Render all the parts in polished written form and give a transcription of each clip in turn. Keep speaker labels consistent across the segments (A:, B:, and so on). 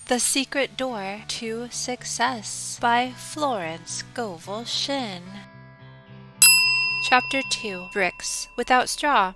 A: The Secret Door to Success by Florence Scovel Shinn. Chapter 2. Bricks Without Straw.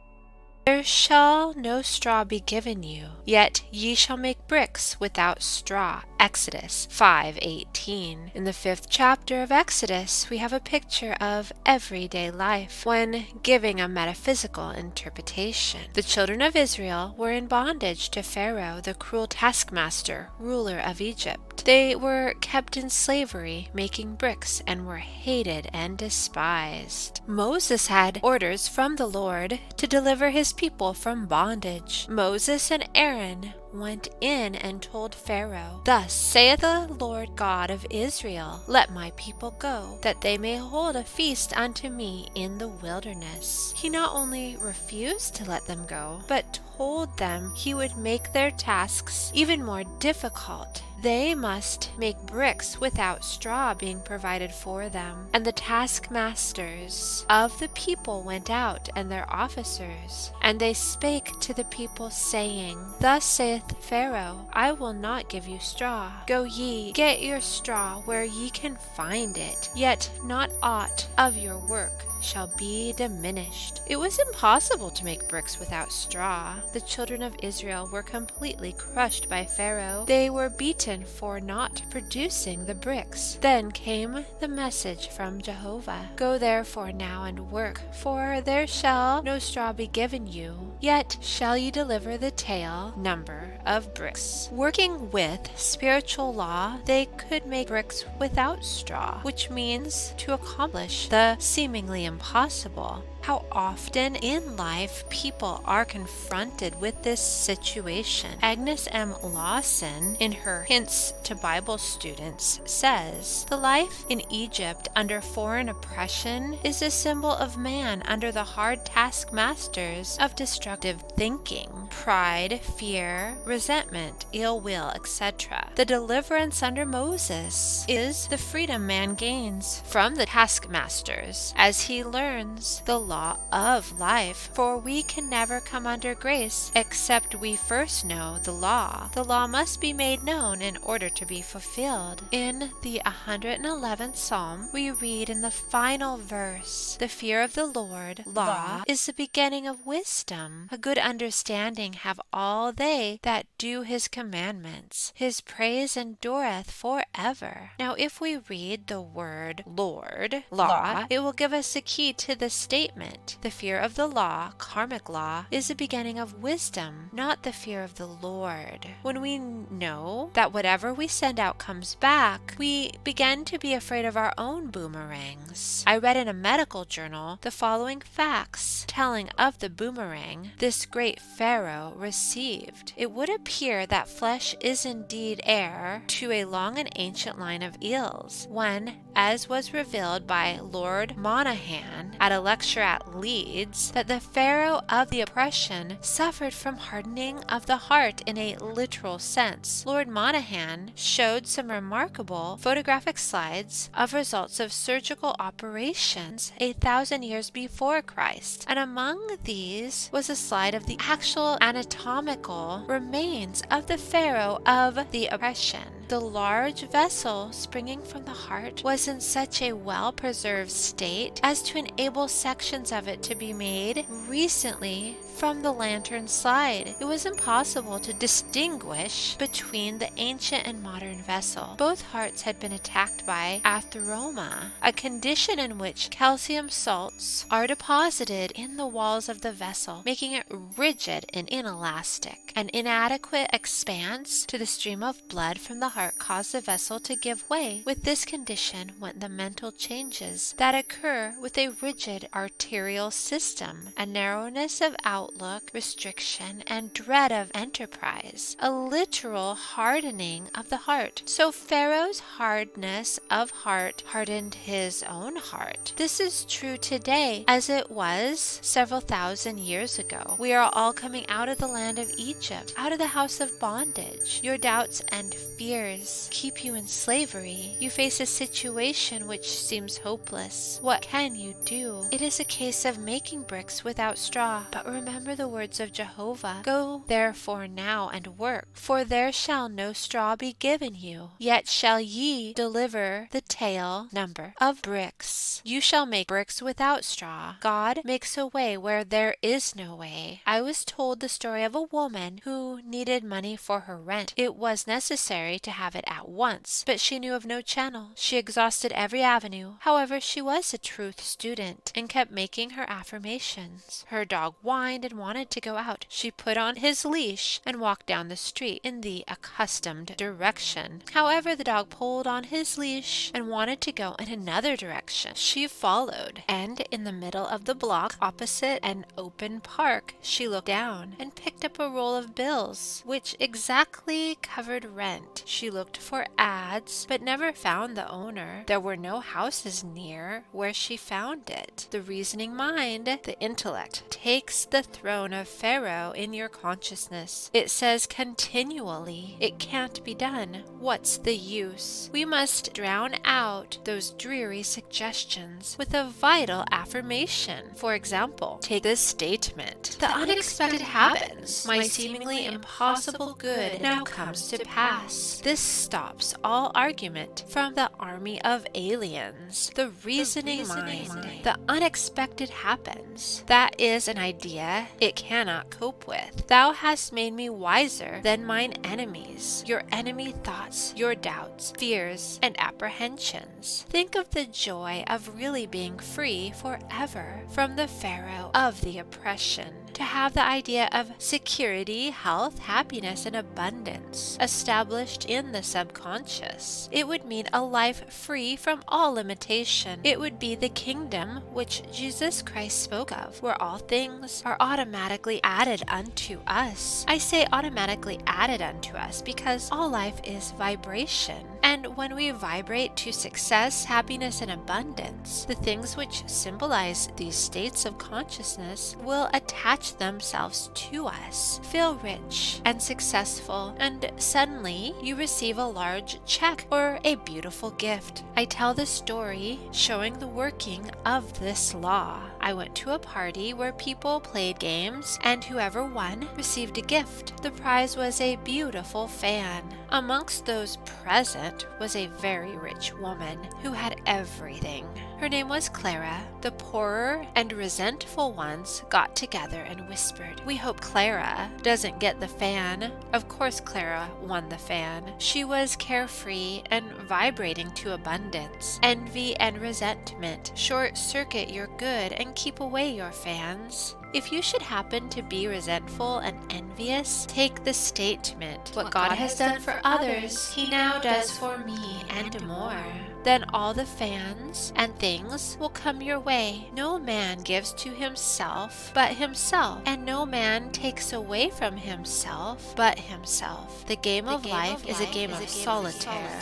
A: There shall no straw be given you, yet ye shall make bricks without straw. Exodus 5:18. In the 5th chapter of Exodus, we have a picture of everyday life when giving a metaphysical interpretation. The children of Israel were in bondage to Pharaoh, the cruel taskmaster, ruler of Egypt. They were kept in slavery, making bricks, and were hated and despised. Moses had orders from the Lord to deliver his people from bondage. Moses and Aaron went in and told Pharaoh, "Thus saith the Lord God of Israel, let my people go, that they may hold a feast unto me in the wilderness." He not only refused to let them go, but told them he would make their tasks even more difficult. They must make bricks without straw being provided for them. And the taskmasters of the people went out, and their officers, and they spake to the people, saying, "Thus saith Pharaoh, I will not give you straw. Go ye, get your straw where ye can find it, yet not aught of your work shall be diminished." It was impossible to make bricks without straw. The children of Israel were completely crushed by Pharaoh. They were beaten for not producing the bricks. Then came the message from Jehovah, "Go therefore now and work, for there shall no straw be given you, yet shall ye deliver the tale number of bricks." Working with spiritual law, they could make bricks without straw, which means to accomplish the seemingly impossible. How often in life people are confronted with this situation. Agnes M. Lawson, in her Hints to Bible Students, says, "The life in Egypt under foreign oppression is a symbol of man under the hard taskmasters of destructive thinking, pride, fear, resentment, ill will, etc. The deliverance under Moses is the freedom man gains from the taskmasters as he learns the law of life, for we can never come under grace except we first know the law. The law must be made known in order to be fulfilled." In the 111th Psalm, we read in the final verse, "The fear of the Lord, law, is the beginning of wisdom. A good understanding have all they that do his commandments. His praise endureth forever." Now, if we read the word Lord, law, it will give us a key to the statement. The fear of the law, karmic law, is the beginning of wisdom, not the fear of the Lord. When we know that whatever we send out comes back, we begin to be afraid of our own boomerangs. I read in a medical journal the following facts telling of the boomerang this great Pharaoh received. It would appear that flesh is indeed heir to a long and ancient line of eels, when, as was revealed by Lord Monaghan at a lecture at Leeds, that the Pharaoh of the oppression suffered from hardening of the heart in a literal sense. Lord Monaghan showed some remarkable photographic slides of results of surgical operations 1,000 years before Christ, and among these was a slide of the actual anatomical remains of the Pharaoh of the oppression. The large vessel springing from the heart was in such a well-preserved state as to enable sections of it to be made recently from the lantern slide. It was impossible to distinguish between the ancient and modern vessel. Both hearts had been attacked by atheroma, a condition in which calcium salts are deposited in the walls of the vessel, making it rigid and inelastic. An inadequate expanse to the stream of blood from the heart caused the vessel to give way. With this condition went the mental changes that occur with a rigid arterial system, a narrowness of outlook, restriction, and dread of enterprise, a literal hardening of the heart. So Pharaoh's hardness of heart hardened his own heart. This is true today as it was several thousand years ago. We are all coming out of the land of Egypt, out of the house of bondage. Your doubts and fears keep you in slavery. You face a situation which seems hopeless. What can you do? It is a case of making bricks without straw. But remember remember the words of Jehovah. Go therefore now and work, for there shall no straw be given you, yet shall ye deliver the tale number of bricks. You shall make bricks without straw. God makes a way where there is no way. I was told the story of a woman who needed money for her rent. It was necessary to have it at once, but she knew of no channel. She exhausted every avenue. However, she was a truth student and kept making her affirmations. Her dog whined and wanted to go out. She put on his leash and walked down the street in the accustomed direction. However, the dog pulled on his leash and wanted to go in another direction. She followed, and in the middle of the block opposite an open park, she looked down and picked up a roll of bills, which exactly covered rent. She looked for ads, but never found the owner. There were no houses near where she found it. The reasoning mind, the intellect, takes the throne of Pharaoh in your consciousness. It says continually, it can't be done. What's the use? We must drown out those dreary suggestions with a vital affirmation. For example, take this statement: the unexpected happens. My seemingly impossible good now comes to pass. This stops all argument from the army of aliens. The reasoning mind. The unexpected happens. That is an idea it cannot cope with. Thou hast made me wiser than mine enemies. Your enemy thoughts, your doubts, fears, and apprehensions. Think of the joy of really being free forever from the Pharaoh of the oppression. To have the idea of security, health, happiness, and abundance established in the subconscious. It would mean a life free from all limitation. It would be the kingdom which Jesus Christ spoke of, where all things are automatically added unto us. I say automatically added unto us because all life is vibration. And when we vibrate to success, happiness, and abundance, the things which symbolize these states of consciousness will attach themselves to us, feel rich and successful, and suddenly you receive a large check or a beautiful gift. I tell the story showing the working of this law. I went to a party where people played games, and whoever won received a gift. The prize was a beautiful fan. Amongst those present was a very rich woman who had everything. Her name was Clara. The poorer and resentful ones got together and whispered, "We hope Clara doesn't get the fan." Of course Clara won the fan. She was carefree and vibrating to abundance. Envy and resentment short-circuit your good and keep away your fans. If you should happen to be resentful and envious, take the statement, "What God has done for others, He now does for me and more." Then all the fans and things will come your way. No man gives to himself but himself, and no man takes away from himself but himself. The game of life is a game of solitaire.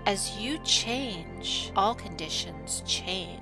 A: As you change, all conditions change.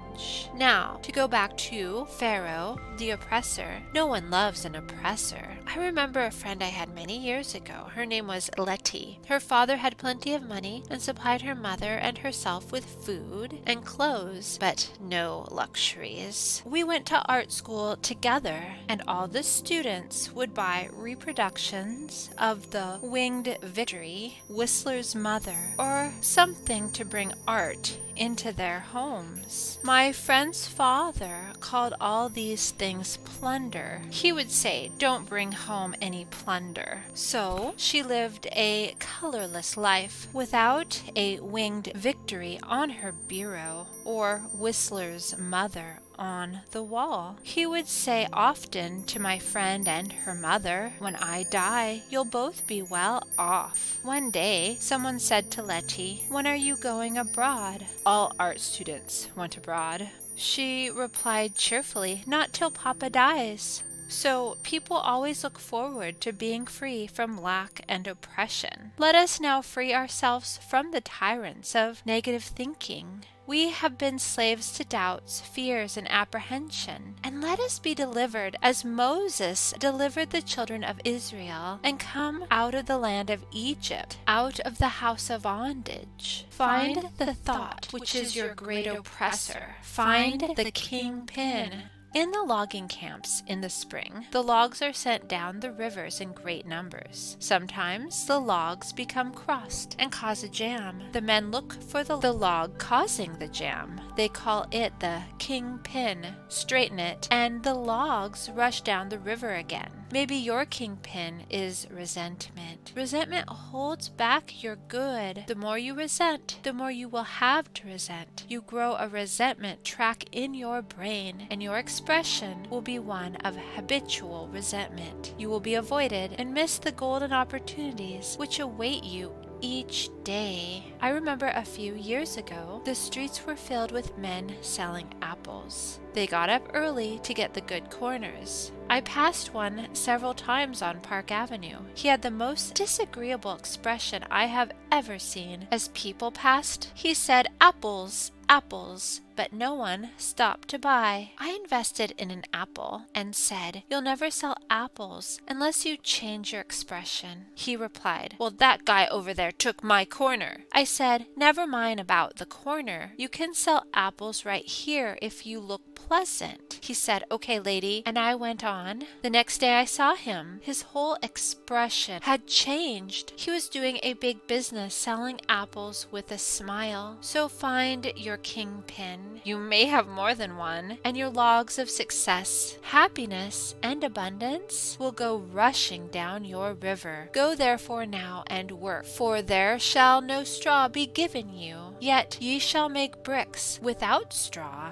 A: Now, to go back to Pharaoh, the oppressor. No one loves an oppressor. I remember a friend I had many years ago. Her name was Letty. Her father had plenty of money and supplied her mother and herself with food and clothes, but no luxuries. We went to art school together, and all the students would buy reproductions of the Winged Victory, Whistler's Mother, or something to bring art into their homes. My friend's father called all these things plunder. He would say, "Don't bring home any plunder." So she lived a colorless life without a Winged Victory on her bureau or Whistler's Mother on the wall. He would say often to my friend and her mother, "When I die, you'll both be well off." One day, someone said to Letty, "When are you going abroad?" "All art students went abroad." She replied cheerfully, "Not till Papa dies." So people always look forward to being free from lack and oppression. Let us now free ourselves from the tyrants of negative thinking. We have been slaves to doubts, fears, and apprehension, and let us be delivered as Moses delivered the children of Israel and come out of the land of Egypt, out of the house of bondage. Find the thought which is your great oppressor. Find the kingpin. In the logging camps in the spring, the logs are sent down the rivers in great numbers. Sometimes the logs become crossed and cause a jam. The men look for the log causing the jam. They call it the kingpin, straighten it, and the logs rush down the river again. Maybe your kingpin is resentment. Resentment holds back your good. The more you resent, the more you will have to resent. You grow a resentment track in your brain, and your expression will be one of habitual resentment. You will be avoided and miss the golden opportunities which await you each day. I remember a few years ago, the streets were filled with men selling apples. They got up early to get the good corners. I passed one several times on Park Avenue. He had the most disagreeable expression I have ever seen. As people passed, he said, "Apples, apples," but no one stopped to buy. I invested in an apple and said, "You'll never sell apples unless you change your expression." He replied, "Well, that guy over there took my corner." I said, "Never mind about the corner. You can sell apples right here if you look pleasant." He said, "Okay, lady," and I went on. The next day I saw him. His whole expression had changed. He was doing a big business selling apples with a smile. So find your kingpin. You may have more than one, and your logs of success, happiness, and abundance will go rushing down your river. Go therefore now and work, for there shall no straw be given you, yet ye shall make bricks without straw.